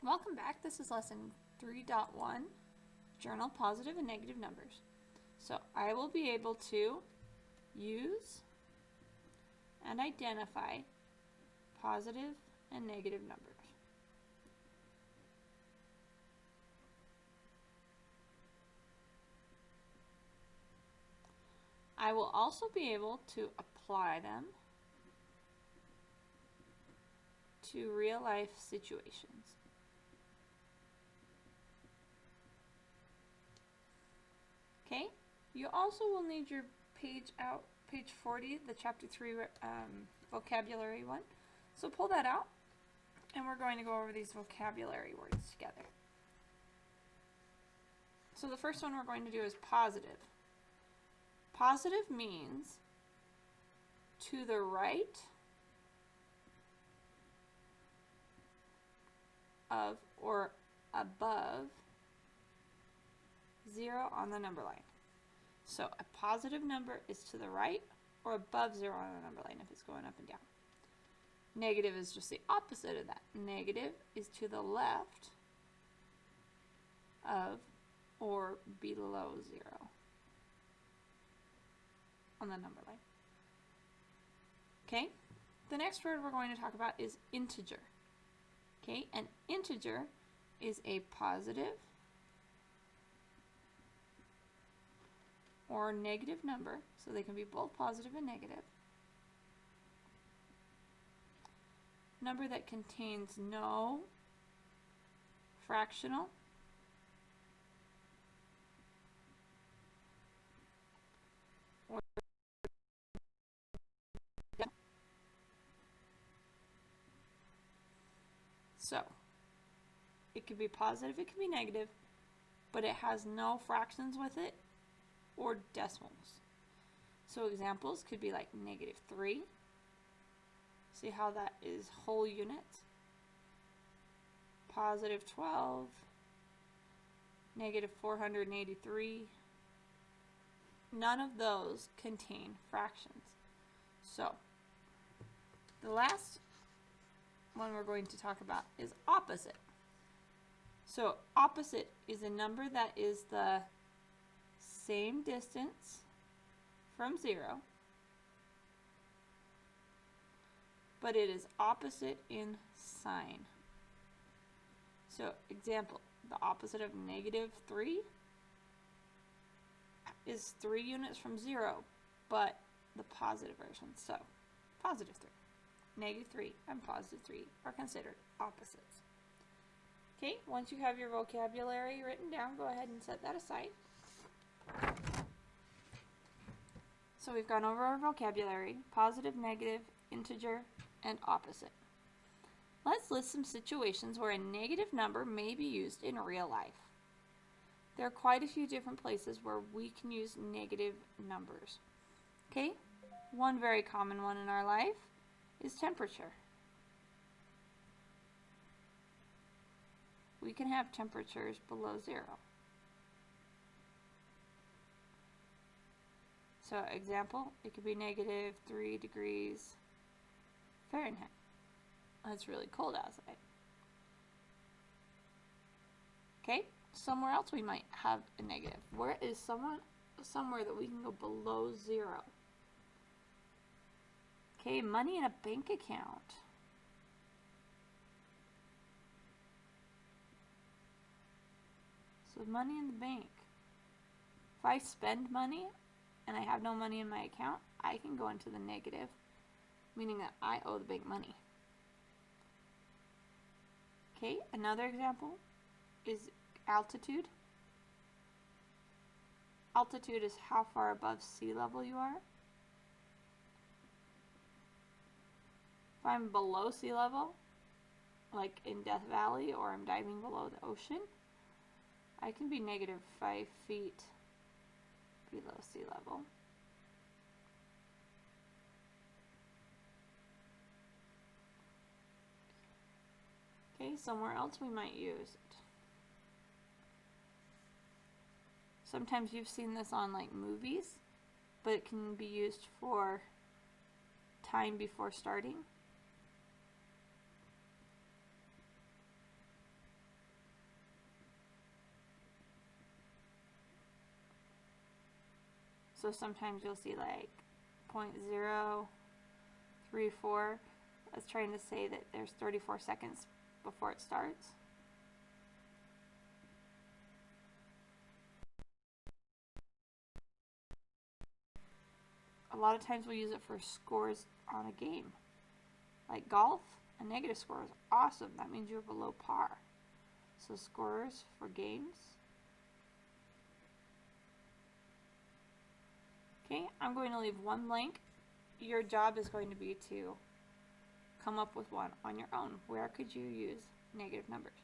Welcome back. This is lesson 3.1, journal positive and negative numbers. So I will be able to use and identify positive and negative numbers. I will also be able to apply them to real life situations. Okay, you also will need your page 40, the chapter 3 vocabulary one. So pull that out, and we're going to go over these vocabulary words together. So the first one we're going to do is positive. Positive means to the right of or above 0 on the number line. So a positive number is to the right or above 0 on the number line if it's going up and down. Negative is just the opposite of that. Negative is to the left of or below 0 on the number line. Okay, the next word we're going to talk about is integer. Okay, an integer is a positive or negative number, so they can be both positive and negative. Number that contains no fractional or so it could be positive, it could be negative, but it has no fractions with it or decimals. So examples could be like -3. See how that is whole units? +12, -483. None of those contain fractions. So the last one we're going to talk about is opposite. So opposite is a number that is the same distance from 0, but it is opposite in sign. So example, the opposite of -3 is 3 units from 0, but the positive version. So +3, -3, and +3 are considered opposites. Okay, once you have your vocabulary written down, go ahead and set that aside. So we've gone over our vocabulary: positive, negative, integer, and opposite. Let's list some situations where a negative number may be used in real life. There are quite a few different places where we can use negative numbers. Okay, one very common one in our life is temperature. We can have temperatures below 0. So example, it could be -3 degrees Fahrenheit. It's really cold outside. Okay, somewhere else we might have a negative. Where is somewhere that we can go below 0? Okay, money in a bank account. So money in the bank. If I spend money and I have no money in my account, I can go into the negative, meaning that I owe the bank money. Okay, another example is altitude. Altitude is how far above sea level you are. If I'm below sea level, like in Death Valley, or I'm diving below the ocean, I can be -5 feet below sea level. Okay, somewhere else we might use it. Sometimes you've seen this on like movies, but it can be used for time before starting. So sometimes you'll see like 0.034. That's trying to say that there's 34 seconds before it starts. A lot of times we'll use it for scores on a game. Like golf, a negative score is awesome. That means you're below par. So scores for games. Okay, I'm going to leave one blank. Your job is going to be to come up with one on your own. Where could you use negative numbers?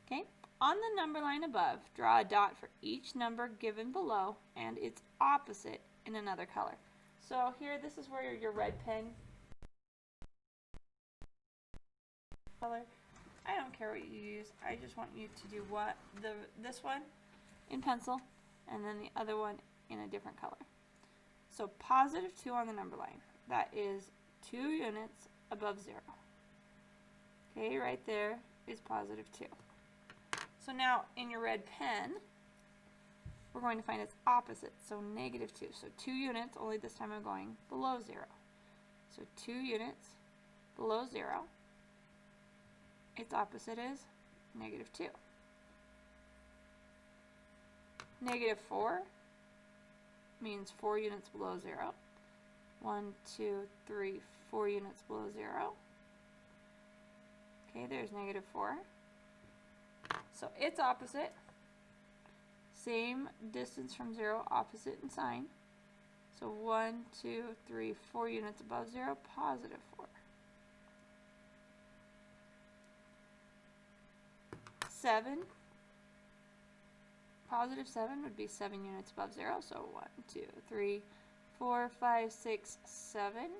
Okay, on the number line above, draw a dot for each number given below and its opposite in another color. So here, this is where your red pen color. I don't care what you use. I just want you to do this one in pencil and then the other one in a different color. So positive 2 on the number line. That is 2 units above 0. Okay, right there is positive 2. So now in your red pen, we're going to find its opposite. So negative 2. So 2 units, only this time I'm going below 0. So 2 units below 0. Its opposite is negative 2. Negative 4 means 4 units below 0. 1, 2, 3, 4 units below 0. Okay, there's negative 4. So its opposite, same distance from 0, opposite in sign. So 1, 2, 3, 4 units above 0, positive 4. 7, positive 7 would be 7 units above 0, so 1, 2, 3, 4, 5, 6, 7.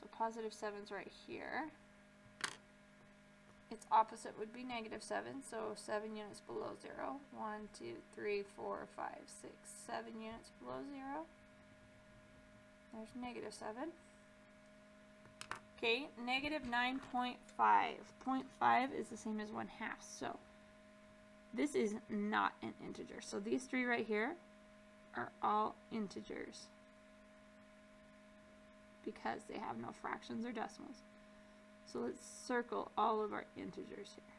So positive 7 is right here. Its opposite would be negative 7, so 7 units below 0. 1, 2, 3, 4, 5, 6, 7 units below 0. There's negative 7. Okay, negative 9.5. 0.5 is the same as 1/2, so this is not an integer. So these three right here are all integers because they have no fractions or decimals. So let's circle all of our integers here.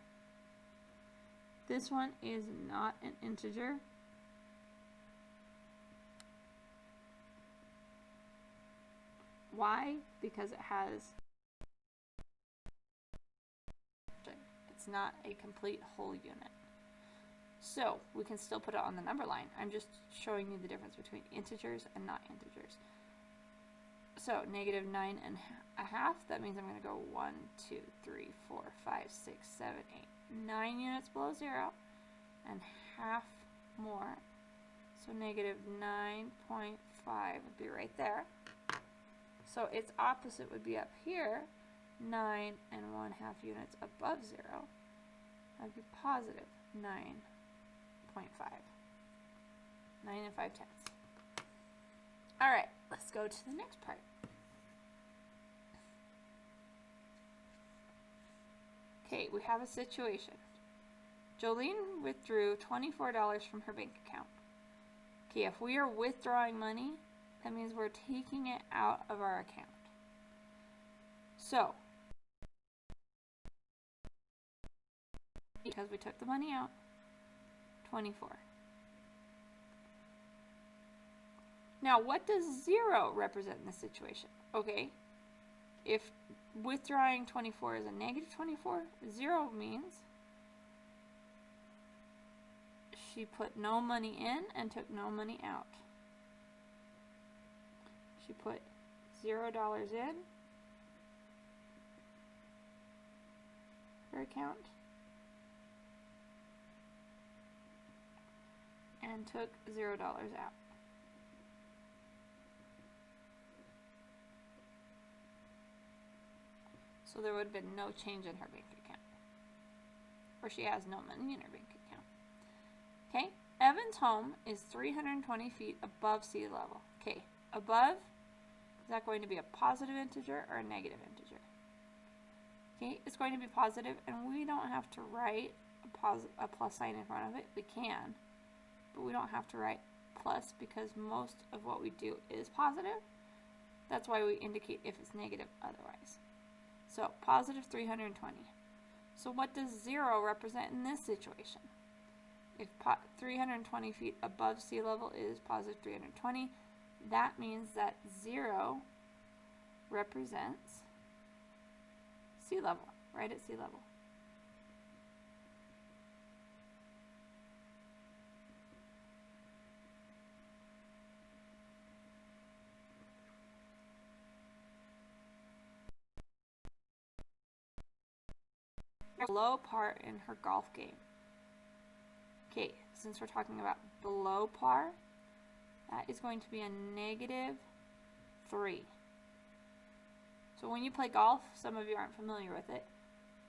This one is not an integer. Why? Because it has, it's not a complete whole unit. So we can still put it on the number line. I'm just showing you the difference between integers and not integers. So negative 9.5, that means I'm going to go 1, 2, 3, 4, 5, 6, 7, 8, 9 units below 0 and half more. So negative 9.5 would be right there. So its opposite would be up here, 9 and 1/2 units above 0. That would be positive 9.5. 9 and 5/10. All right, let's go to the next part. Okay, we have a situation. Jolene withdrew $24 from her bank account. Okay, if we are withdrawing money, that means we're taking it out of our account. So, because we took the money out, 24. Now, what does 0 represent in this situation? Okay, if withdrawing 24 is a negative 24, 0 means she put no money in and took no money out. She put $0 in her account and took $0 out. So there would have been no change in her bank account. Or she has no money in her bank account. Okay, Evan's home is 320 feet above sea level. Okay, above, is that going to be a positive integer or a negative integer? Okay, it's going to be positive, and we don't have to write a plus sign in front of it. We can, but we don't have to write plus because most of what we do is positive. That's why we indicate if it's negative otherwise. So positive 320. So what does 0 represent in this situation? If 320 feet above sea level is positive 320, that means that 0 represents sea level, right at sea level. Below par in her golf game. Okay, since we're talking about below par, that is going to be a negative 3. So when you play golf, some of you aren't familiar with it,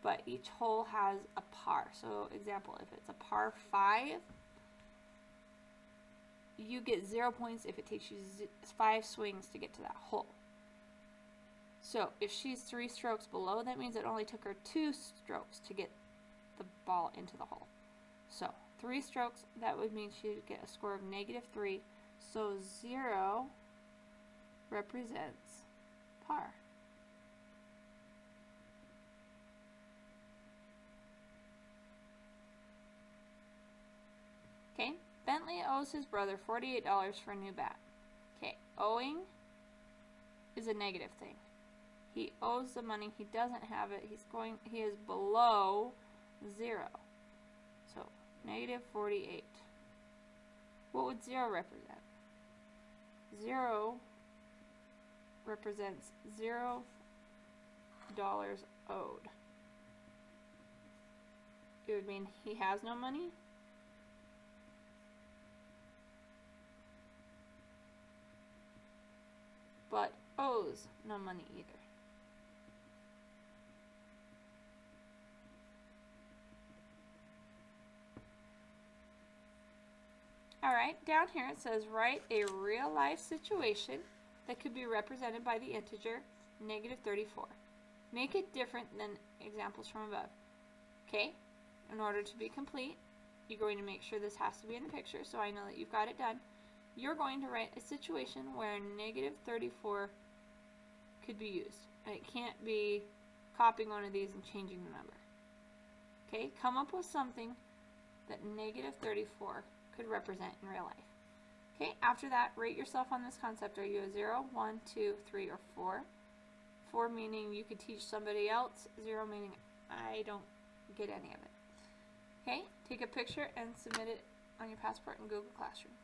but each hole has a par. So example, if it's a par 5, you get 0 points if it takes you 5 swings to get to that hole. So if she's 3 strokes below, that means it only took her 2 strokes to get the ball into the hole. So 3 strokes, that would mean she would get a score of negative 3. So 0 represents par. Okay, Bentley owes his brother $48 for a new bat. Okay, owing is a negative thing. He owes the money, he doesn't have it, he is below 0. So negative 48. What would 0 represent? 0 represents $0 owed. It would mean he has no money. But owes no money either. Alright, down here it says write a real life situation that could be represented by the integer negative 34. Make it different than examples from above. Okay, in order to be complete, you're going to make sure this has to be in the picture so I know that you've got it done. You're going to write a situation where negative 34 could be used. And it can't be copying one of these and changing the number. Okay, come up with something that negative 34 could represent in real life. Okay, after that, rate yourself on this concept. Are you a 0, 1, 2, 3, or 4? 4 meaning you could teach somebody else. 0 meaning I don't get any of it. Okay, take a picture and submit it on your passport in Google Classroom.